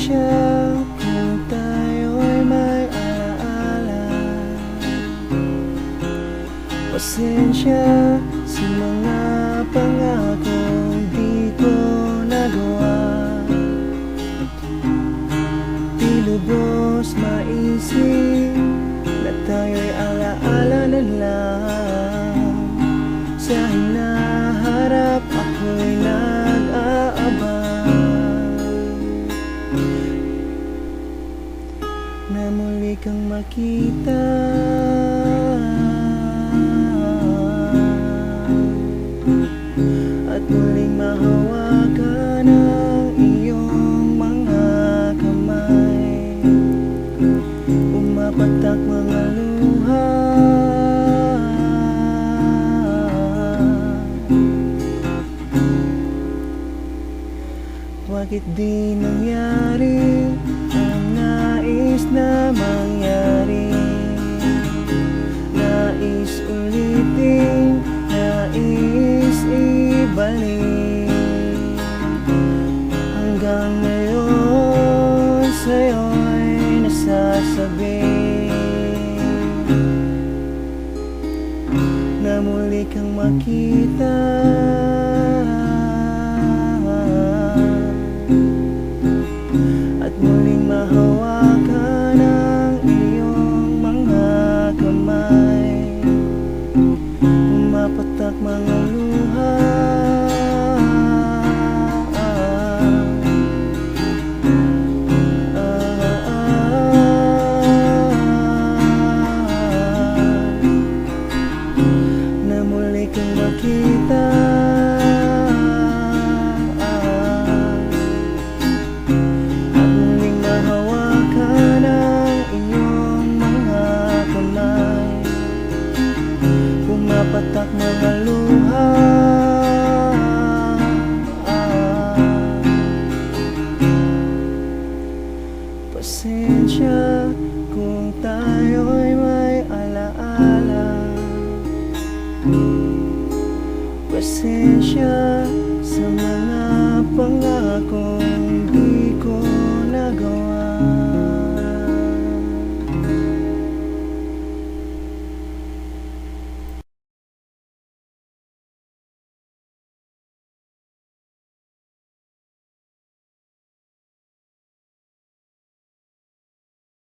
Pasensya kung tayo'y may alaala. Pasensya sa mga pangakong di ko nagawa. Di lubos maisip na tayo'y alaala na lang. Sa hinaharap ako'y nag-aabang na muli kang makita. At muling mahawakan ang iyong mga kamay. Pumapatak mga luha. Bakit di nangyari ang nais na mangyari? Nais ulitin, nais ibalik. Hanggang ngayon sa'yo'y nasasabi na muli kang makita. At muling mahawakan ang iyong mga kamay. Pumapatak mga luha. Na muli kang makita. Pumapatak mga luha. Pasensya kung tayo'y may alaala. Pasensya